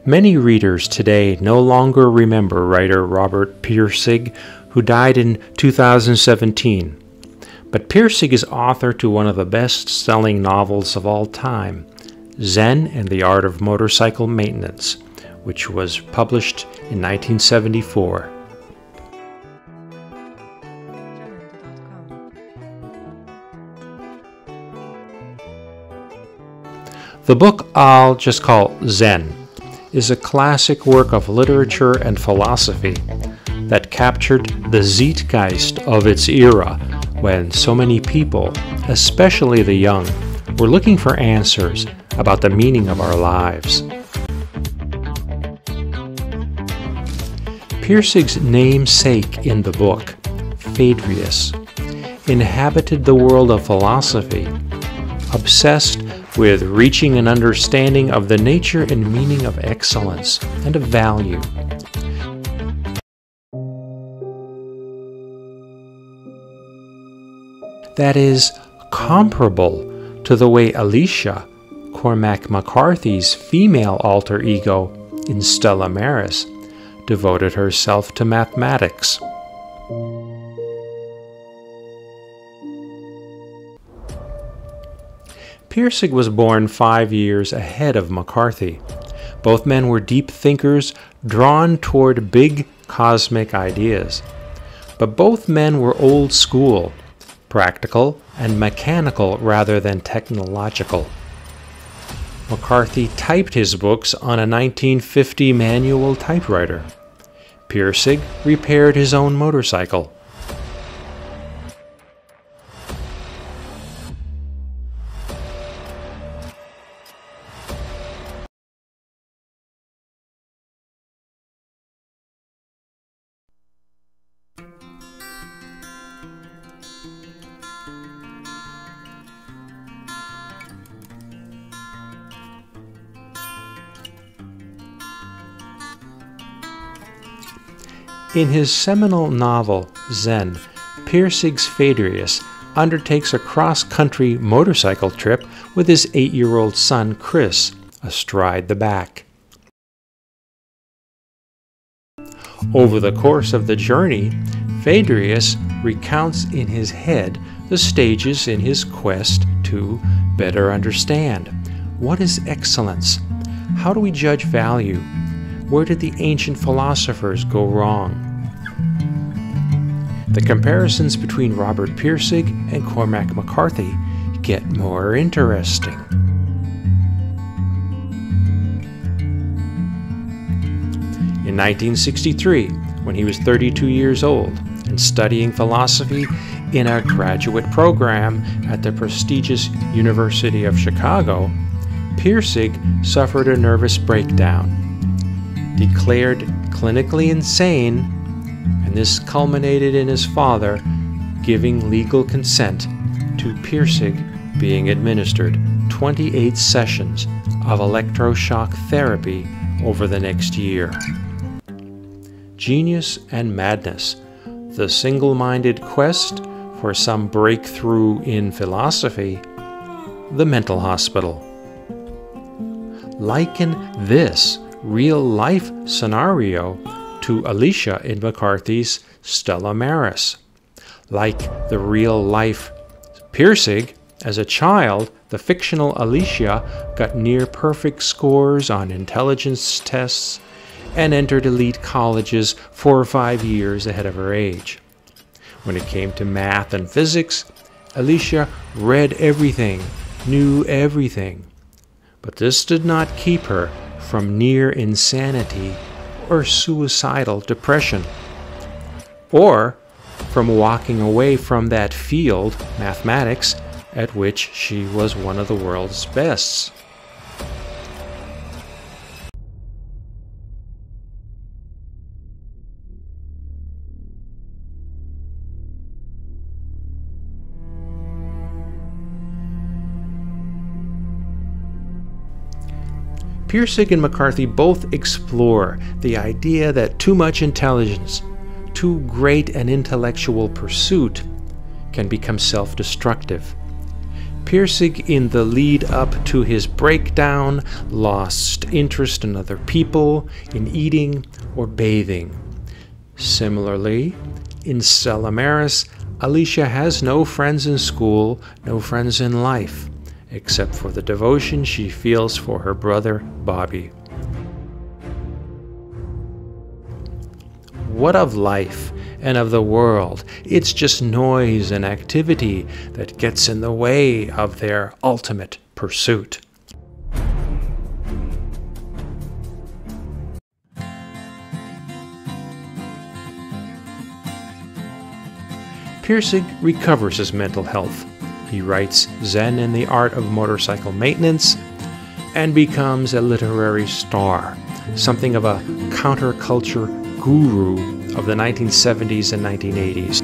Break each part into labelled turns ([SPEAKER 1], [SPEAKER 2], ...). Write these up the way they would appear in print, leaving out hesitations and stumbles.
[SPEAKER 1] Many readers today no longer remember writer Robert Pirsig, who died in 2017. But Pirsig is author to one of the best-selling novels of all time, Zen and the Art of Motorcycle Maintenance, which was published in 1974. The book I'll just call Zen is a classic work of literature and philosophy that captured the zeitgeist of its era when so many people, especially the young, were looking for answers about the meaning of our lives. Pirsig's namesake in the book, Phaedrus, inhabited the world of philosophy, obsessed with reaching an understanding of the nature and meaning of excellence and of value. That is comparable to the way Alicia, Cormac McCarthy's female alter ego in Stella Maris, devoted herself to mathematics. Pirsig was born 5 years ahead of McCarthy. Both men were deep thinkers, drawn toward big cosmic ideas. But both men were old school, practical and mechanical rather than technological. McCarthy typed his books on a 1950 manual typewriter. Pirsig repaired his own motorcycle. In his seminal novel, Zen, Pirsig's Phaedrus undertakes a cross-country motorcycle trip with his 8-year-old son, Chris, astride the back. Over the course of the journey, Phaedrus recounts in his head the stages in his quest to better understand. What is excellence? How do we judge value? Where did the ancient philosophers go wrong? The comparisons between Robert Pirsig and Cormac McCarthy get more interesting. In 1963, when he was 32 years old and studying philosophy in a graduate program at the prestigious University of Chicago, Pirsig suffered a nervous breakdown. Declared clinically insane, and this culminated in his father giving legal consent to Pirsig being administered 28 sessions of electroshock therapy over the next year. Genius and madness, the single-minded quest for some breakthrough in philosophy, the mental hospital. Liken this real-life scenario to Alicia in McCarthy's Stella Maris. Like the real-life Pirsig, as a child, the fictional Alicia got near-perfect scores on intelligence tests and entered elite colleges 4 or 5 years ahead of her age. When it came to math and physics, Alicia read everything, knew everything. But this did not keep her from near insanity or suicidal depression, or from walking away from that field, mathematics, at which she was one of the world's best. Pirsig and McCarthy both explore the idea that too much intelligence, too great an intellectual pursuit, can become self-destructive. Pirsig, in the lead up to his breakdown, lost interest in other people, in eating or bathing. Similarly, in Stella Maris, Alicia has no friends in school, no friends in life, except for the devotion she feels for her brother Bobby. What of life and of the world? It's just noise and activity that gets in the way of their ultimate pursuit. Pirsig recovers his mental health. He writes Zen and the Art of Motorcycle Maintenance and becomes a literary star, something of a counterculture guru of the 1970s and 1980s.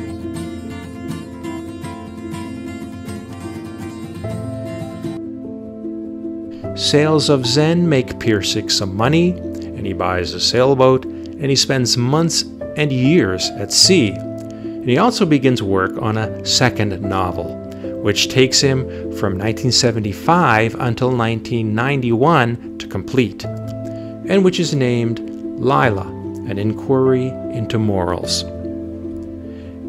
[SPEAKER 1] Sales of Zen make Pirsig some money, and he buys a sailboat, and he spends months and years at sea. And he also begins work on a second novel, which takes him from 1975 until 1991 to complete, and which is named Lila, an inquiry into morals.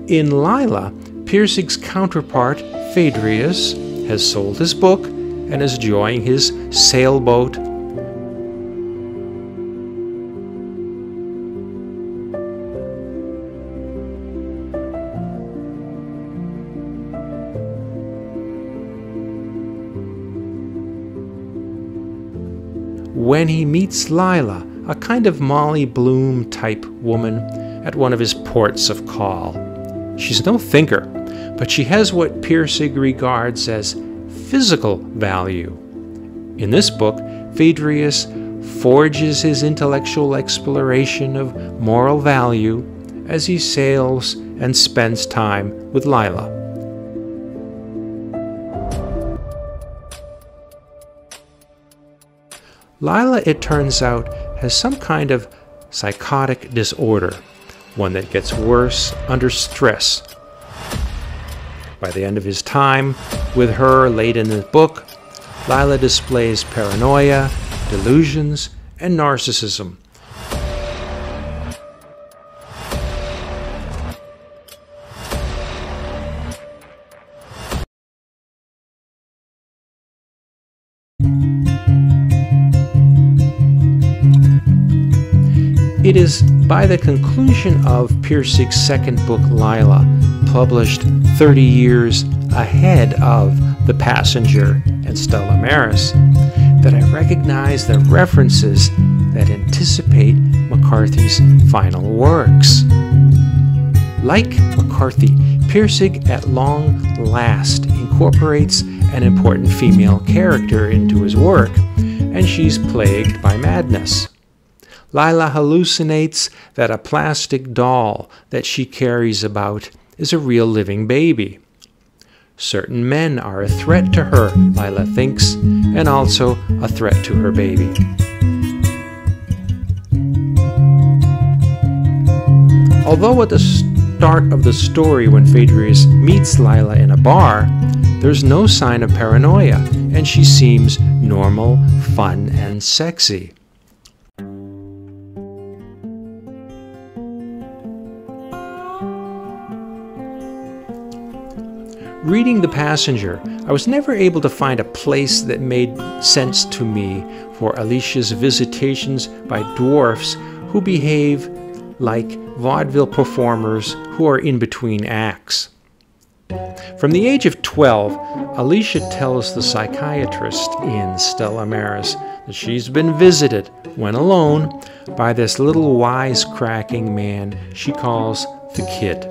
[SPEAKER 1] In Lila, Pirsig's counterpart, Phaedrius, has sold his book and is enjoying his sailboat. When he meets Lila, a kind of Molly Bloom type woman, at one of his ports of call. She's no thinker, but she has what Pirsig regards as physical value. In this book, Phaedrius forges his intellectual exploration of moral value as he sails and spends time with Lila. Lila, it turns out, has some kind of psychotic disorder, one that gets worse under stress. By the end of his time with her late in the book, Lila displays paranoia, delusions, and narcissism. It is by the conclusion of Pirsig's second book, Lila, published 30 years ahead of The Passenger and Stella Maris, that I recognize the references that anticipate McCarthy's final works. Like McCarthy, Pirsig at long last incorporates an important female character into his work, and she's plagued by madness. Lila hallucinates that a plastic doll that she carries about is a real living baby. Certain men are a threat to her, Lila thinks, and also a threat to her baby. Although at the start of the story, when Phaedrius meets Lila in a bar, there's no sign of paranoia, and she seems normal, fun, and sexy. Reading The Passenger, I was never able to find a place that made sense to me for Alicia's visitations by dwarfs who behave like vaudeville performers who are in between acts. From the age of 12, Alicia tells the psychiatrist in Stella Maris that she's been visited, when alone, by this little wisecracking man she calls the Kid.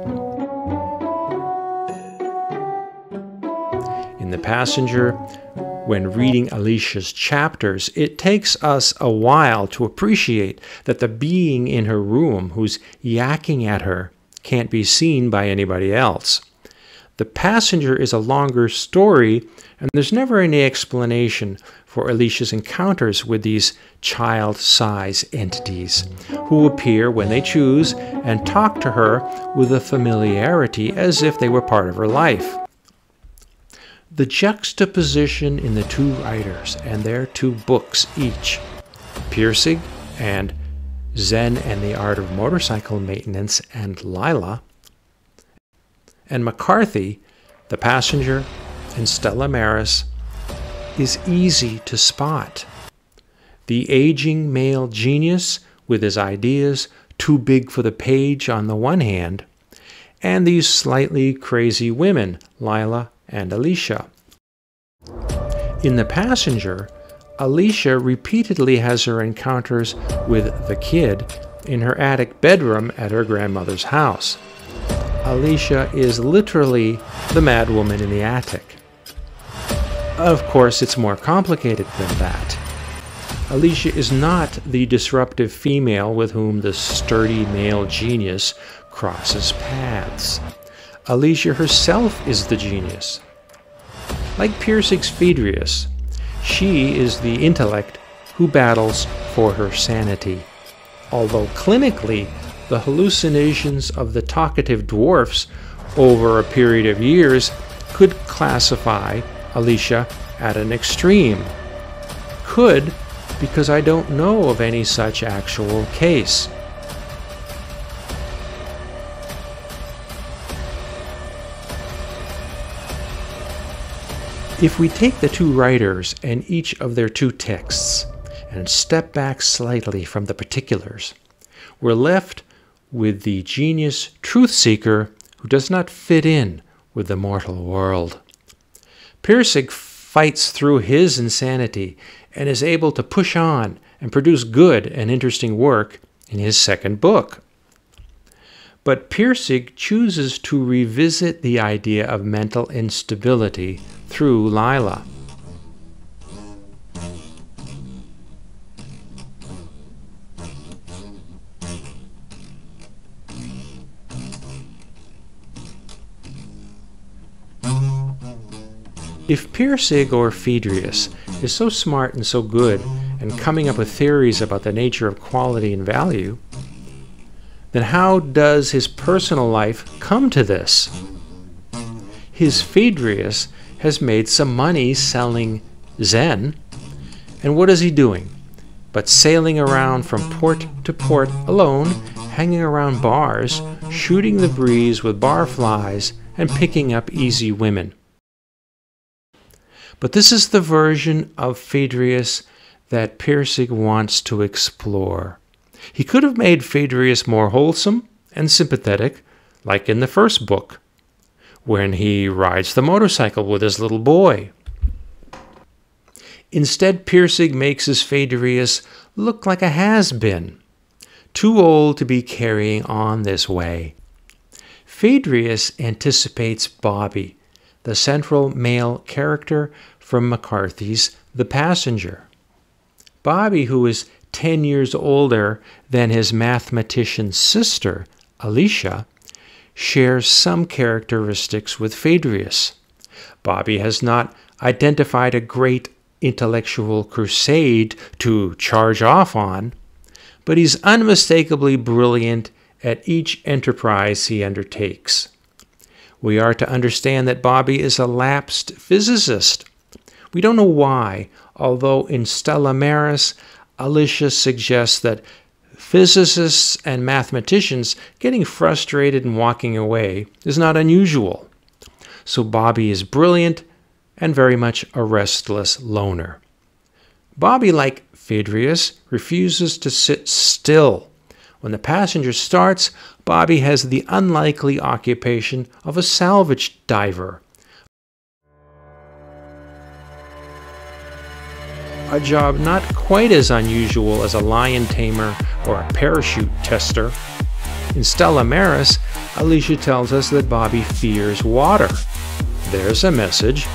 [SPEAKER 1] In The Passenger, when reading Alicia's chapters, it takes us a while to appreciate that the being in her room who's yakking at her can't be seen by anybody else. The Passenger is a longer story, and there's never any explanation for Alicia's encounters with these child-size entities, who appear when they choose and talk to her with a familiarity as if they were part of her life. The juxtaposition in the two writers and their two books each, Pirsig and Zen and the Art of Motorcycle Maintenance and Lila, and McCarthy, The Passenger and Stella Maris, is easy to spot. The aging male genius with his ideas too big for the page on the one hand, and these slightly crazy women, Lila and Alicia. In The Passenger, Alicia repeatedly has her encounters with the kid in her attic bedroom at her grandmother's house. Alicia is literally the mad woman in the attic. Of course, it's more complicated than that. Alicia is not the disruptive female with whom the sturdy male genius crosses paths. Alicia herself is the genius. Like Pirsig's Phaedrus, she is the intellect who battles for her sanity. Although clinically, the hallucinations of the talkative dwarfs over a period of years could classify Alicia at an extreme. Could, because I don't know of any such actual case. If we take the two writers and each of their two texts and step back slightly from the particulars, we're left with the genius truth seeker who does not fit in with the mortal world. Pirsig fights through his insanity and is able to push on and produce good and interesting work in his second book. But Pirsig chooses to revisit the idea of mental instability through Lila. If Pirsig or Phaedrus is so smart and so good and coming up with theories about the nature of quality and value, then how does his personal life come to this? His Phaedrus has made some money selling Zen, and what is he doing but sailing around from port to port alone, hanging around bars, shooting the breeze with barflies, and picking up easy women. But this is the version of Phaedrus that Pirsig wants to explore. He could have made Phaedrus more wholesome and sympathetic, like in the first book, when he rides the motorcycle with his little boy. Instead, Pirsig makes his Phaedrus look like a has-been, too old to be carrying on this way. Phaedrus anticipates Bobby, the central male character from McCarthy's The Passenger. Bobby, who is 10 years older than his mathematician sister, Alicia, shares some characteristics with Phaedrus. Bobby has not identified a great intellectual crusade to charge off on, but he's unmistakably brilliant at each enterprise he undertakes. We are to understand that Bobby is a lapsed physicist. We don't know why, although in Stella Maris, Alicia suggests that physicists and mathematicians getting frustrated and walking away is not unusual. So Bobby is brilliant and very much a restless loner. Bobby, like Phaedrus, refuses to sit still. When The Passenger starts, Bobby has the unlikely occupation of a salvage diver. A job not quite as unusual as a lion tamer or a parachute tester. In Stella Maris, Alicia tells us that Bobby fears water. There's a message.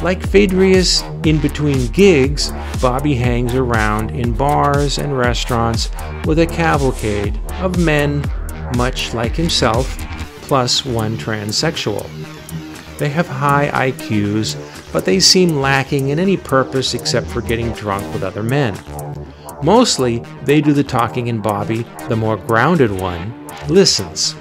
[SPEAKER 1] Like Phaedrus, in between gigs, Bobby hangs around in bars and restaurants with a cavalcade of men much like himself, plus one transsexual. They have high IQs, but they seem lacking in any purpose except for getting drunk with other men. Mostly, they do the talking and Bobby, the more grounded one, listens.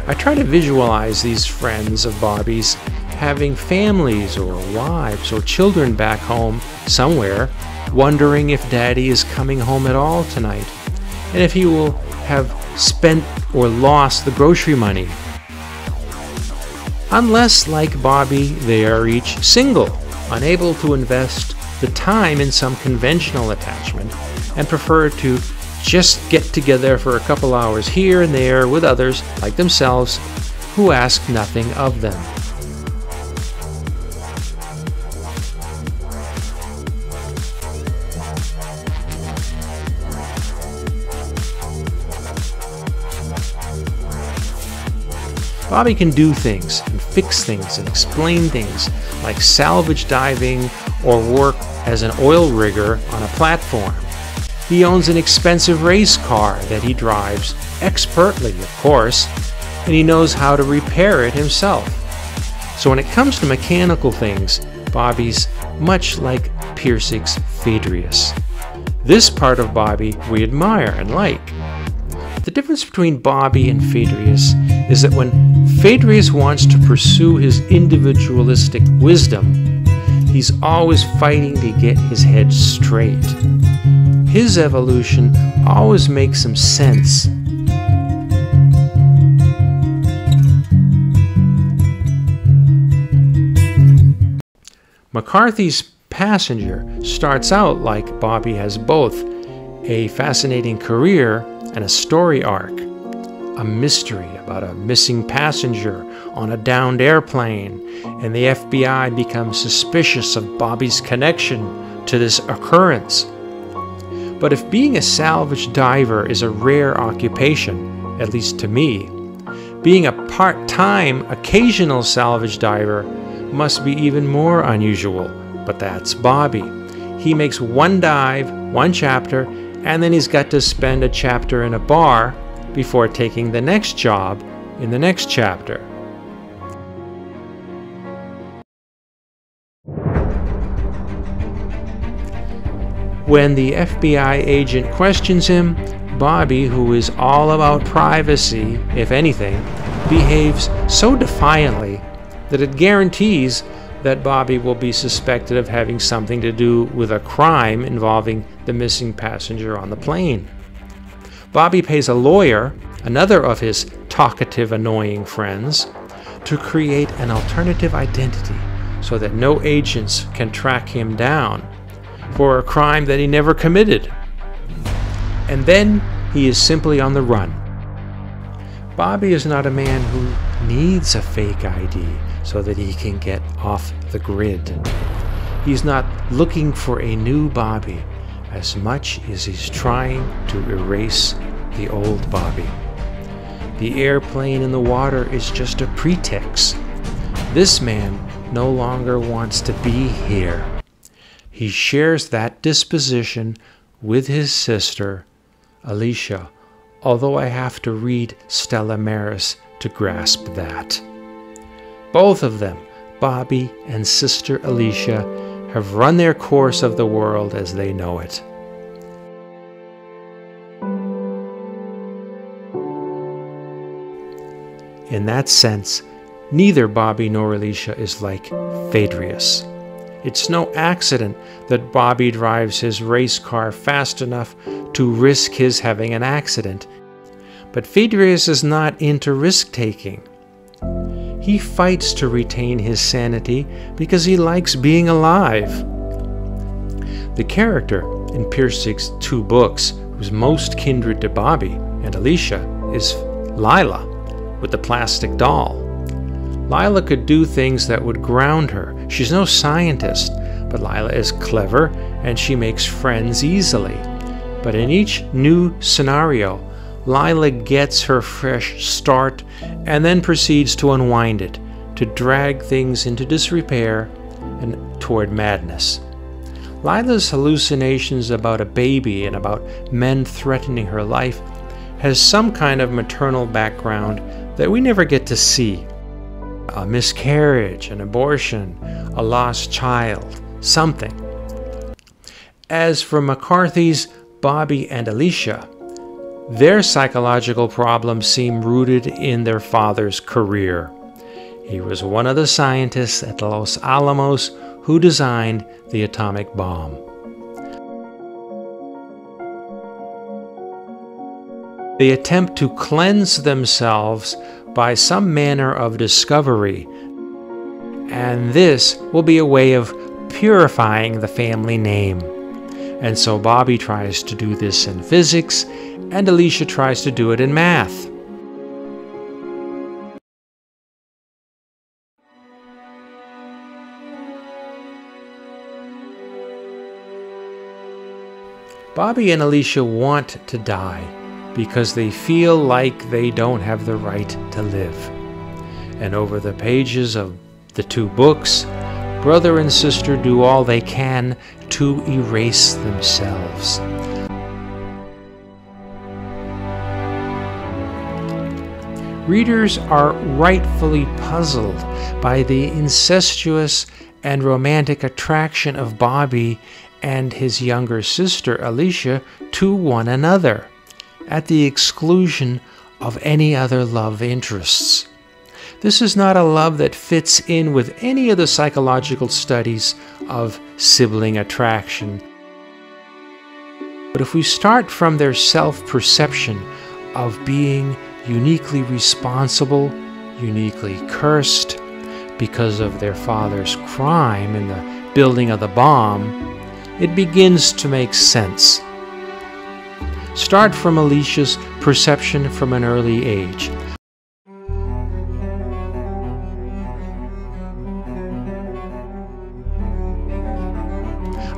[SPEAKER 1] I try to visualize these friends of Bobby's having families or wives or children back home somewhere, wondering if Daddy is coming home at all tonight, and if he will have spent or lost the grocery money. Unless, like Bobby, they are each single, unable to invest the time in some conventional attachment, and prefer to just get together for a couple hours here and there with others like themselves who ask nothing of them. Bobby can do things and fix things and explain things like salvage diving or work as an oil rigger on a platform. He owns an expensive race car that he drives expertly, of course, and he knows how to repair it himself. So when it comes to mechanical things, Bobby's much like Pirsig's Phaedrius. This part of Bobby we admire and like. The difference between Bobby and Phaedrius is that when Phaedrius wants to pursue his individualistic wisdom, he's always fighting to get his head straight. His evolution always makes some sense. McCarthy's Passenger starts out like Bobby has both a fascinating career and a story arc, a mystery about a missing passenger on a downed airplane, and the FBI becomes suspicious of Bobby's connection to this occurrence. But if being a salvage diver is a rare occupation, at least to me, being a part-time, occasional salvage diver must be even more unusual. But that's Bobby. He makes one dive, one chapter, and then he's got to spend a chapter in a bar before taking the next job in the next chapter. When the FBI agent questions him, Bobby, who is all about privacy, if anything, behaves so defiantly that it guarantees that Bobby will be suspected of having something to do with a crime involving the missing passenger on the plane. Bobby pays a lawyer, another of his talkative, annoying friends, to create an alternative identity so that no agents can track him down for a crime that he never committed. And then he is simply on the run. Bobby is not a man who needs a fake ID so that he can get off the grid. He's not looking for a new Bobby as much as he's trying to erase the old Bobby. The airplane in the water is just a pretext. This man no longer wants to be here. He shares that disposition with his sister, Alicia, although I have to read Stella Maris to grasp that. Both of them, Bobby and Sister Alicia, have run their course of the world as they know it. In that sense, neither Bobby nor Alicia is like Phaedrius. It's no accident that Bobby drives his race car fast enough to risk his having an accident. But Phaedrius is not into risk-taking. He fights to retain his sanity because he likes being alive. The character in Pirsig's 2 books who's most kindred to Bobby and Alicia is Lila, with the plastic doll. Lila could do things that would ground her. She's no scientist, but Lila is clever and she makes friends easily. But in each new scenario, Lila gets her fresh start and then proceeds to unwind it, to drag things into disrepair and toward madness. Lila's hallucinations about a baby and about men threatening her life has some kind of maternal background that we never get to see. A miscarriage, an abortion, a lost child, something. As for McCarthy's Bobby and Alicia, their psychological problems seem rooted in their father's career. He was one of the scientists at Los Alamos who designed the atomic bomb. They attempt to cleanse themselves by some manner of discovery, and this will be a way of purifying the family name. And so Bobby tries to do this in physics, and Alicia tries to do it in math. Bobby and Alicia want to die because they feel like they don't have the right to live. And over the pages of the two books, brother and sister do all they can to erase themselves. Readers are rightfully puzzled by the incestuous and romantic attraction of Bobby and his younger sister Alicia to one another, at the exclusion of any other love interests. This is not a love that fits in with any of the psychological studies of sibling attraction. But if we start from their self-perception of being uniquely responsible, uniquely cursed, because of their father's crime in the building of the bomb, it begins to make sense. Start from Alicia's perception from an early age.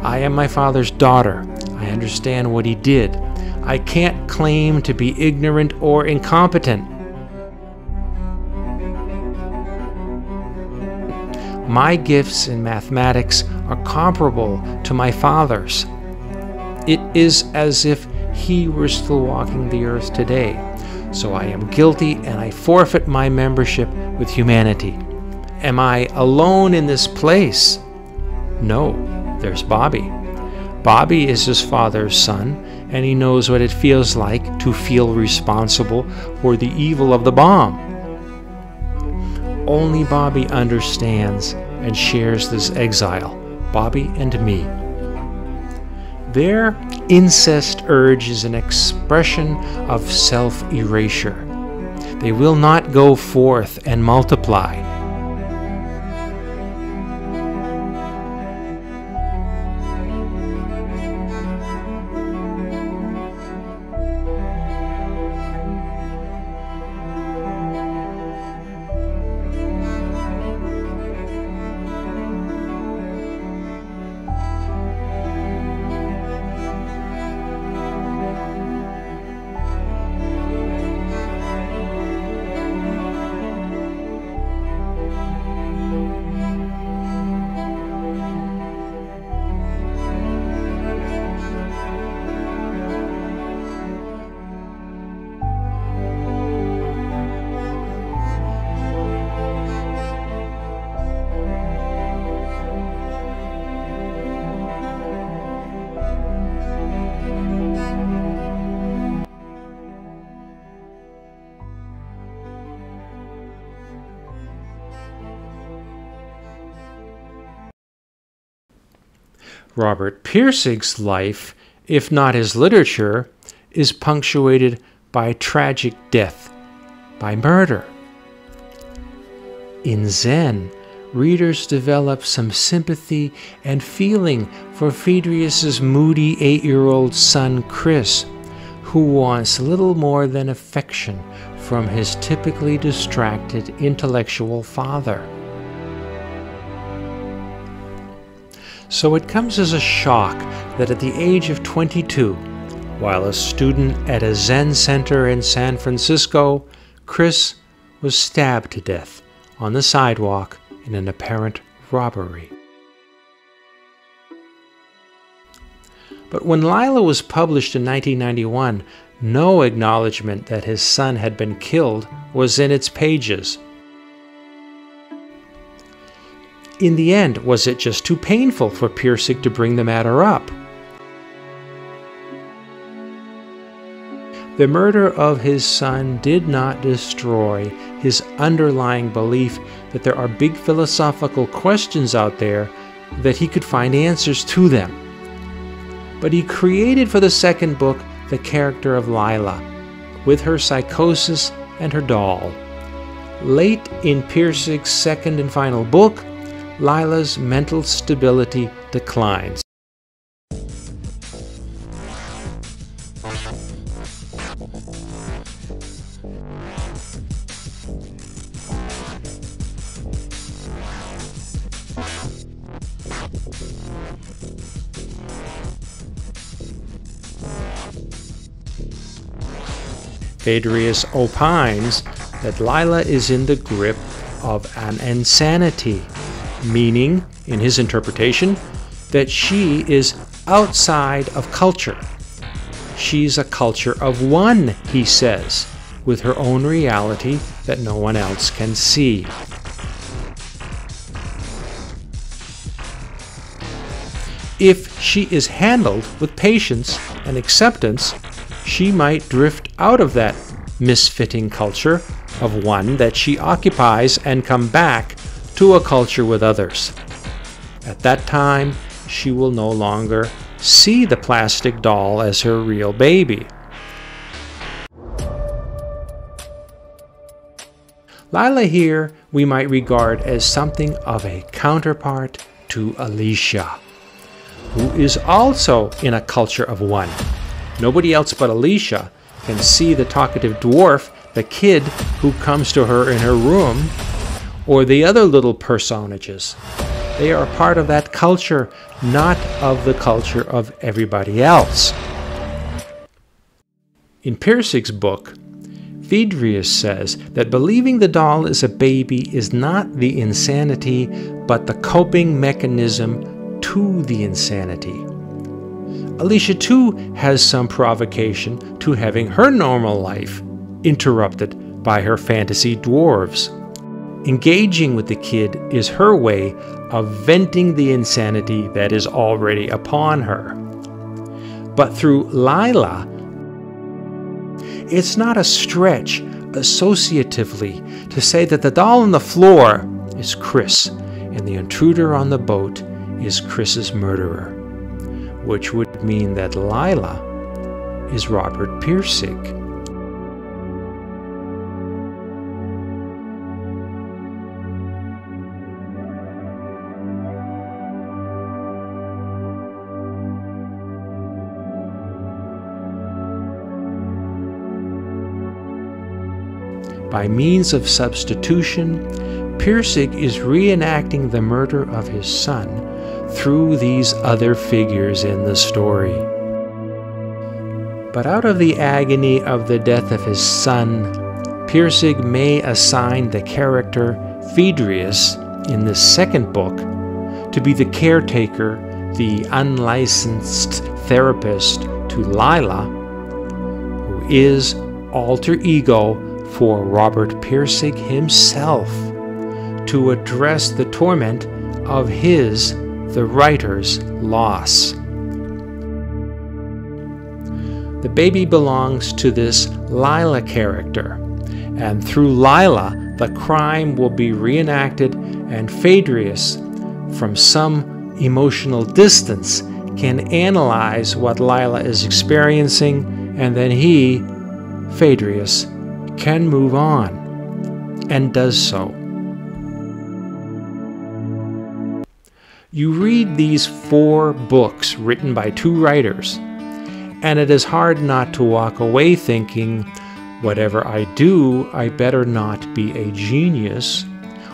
[SPEAKER 1] I am my father's daughter. I understand what he did. I can't claim to be ignorant or incompetent. My gifts in mathematics are comparable to my father's. It is as if he were still walking the earth today. So I am guilty and I forfeit my membership with humanity. Am I alone in this place? No, there's Bobby. Bobby is his father's son, and he knows what it feels like to feel responsible for the evil of the bomb. Only Bobby understands and shares this exile, Bobby and me. Their incest urge is an expression of self-erasure. They will not go forth and multiply. Robert Pirsig's life, if not his literature, is punctuated by tragic death, by murder. In Zen, readers develop some sympathy and feeling for Phaedrius's moody 8-year-old son Chris, who wants little more than affection from his typically distracted intellectual father. So it comes as a shock that at the age of 22, while a student at a Zen center in San Francisco, Chris was stabbed to death on the sidewalk in an apparent robbery. But when Lila was published in 1991, no acknowledgement that his son had been killed was in its pages. In the end, was it just too painful for Pirsig to bring the matter up? The murder of his son did not destroy his underlying belief that there are big philosophical questions out there that he could find answers to them. But he created for the second book the character of Lila, with her psychosis and her doll. Late in Pirsig's second and final book, Lila's mental stability declines. Phaedrius opines that Lila is in the grip of an insanity, meaning, in his interpretation, that she is outside of culture. She's a culture of one, he says, with her own reality that no one else can see. If she is handled with patience and acceptance, she might drift out of that misfitting culture of one that she occupies and come back to a culture with others. At that time, she will no longer see the plastic doll as her real baby. Lila here we might regard as something of a counterpart to Alicia, who is also in a culture of one. Nobody else but Alicia can see the talkative dwarf, the kid who comes to her in her room, or the other little personages. They are part of that culture, not of the culture of everybody else. In Pirsig's book, Phaedrius says that believing the doll is a baby is not the insanity, but the coping mechanism to the insanity. Alicia too has some provocation to having her normal life interrupted by her fantasy dwarves. Engaging with the kid is her way of venting the insanity that is already upon her. But through Lila, it's not a stretch associatively to say that the doll on the floor is Chris and the intruder on the boat is Chris's murderer, which would mean that Lila is Robert Pirsig. By means of substitution, Pirsig is reenacting the murder of his son through these other figures in the story. But out of the agony of the death of his son, Pirsig may assign the character Phaedrius in the second book to be the caretaker, the unlicensed therapist to Lila, who is alter ego for Robert Pirsig himself, to address the torment of his, the writer's, loss. The baby belongs to this Lila character, and through Lila the crime will be reenacted, and Phaedrius, from some emotional distance, can analyze what Lila is experiencing, and then he, Phaedrius, can move on, and does so. You read these 4 books written by 2 writers, and it is hard not to walk away thinking, whatever I do, I better not be a genius,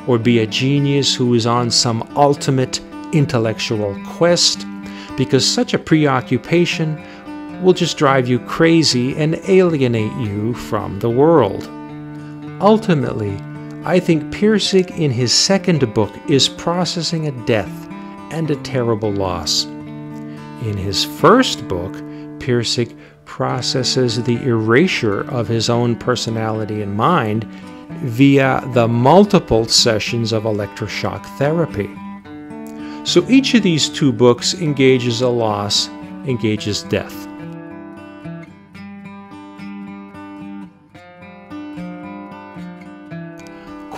[SPEAKER 1] or be a genius who is on some ultimate intellectual quest, because such a preoccupation will just drive you crazy and alienate you from the world. Ultimately, I think Pirsig in his second book is processing a death and a terrible loss. In his first book, Pirsig processes the erasure of his own personality and mind via the multiple sessions of electroshock therapy. So each of these 2 books engages a loss, engages death.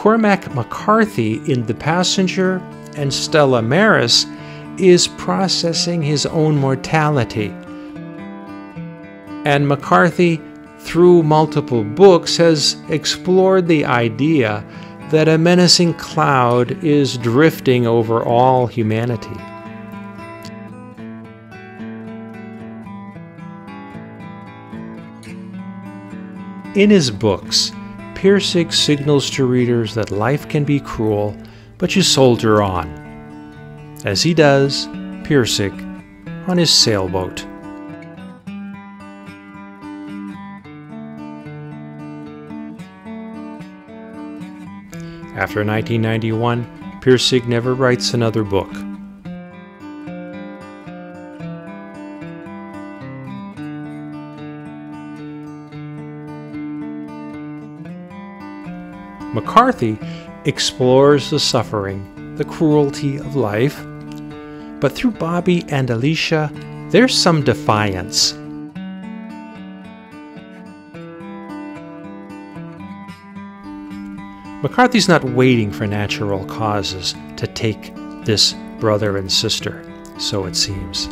[SPEAKER 1] Cormac McCarthy in The Passenger and Stella Maris is processing his own mortality. And McCarthy, through multiple books, has explored the idea that a menacing cloud is drifting over all humanity. In his books, Pirsig signals to readers that life can be cruel, but you soldier on, as he does, Pirsig, on his sailboat. After 1991, Pirsig never writes another book. McCarthy explores the suffering, the cruelty of life, but through Bobby and Alicia, there's some defiance. McCarthy's not waiting for natural causes to take this brother and sister, so it seems.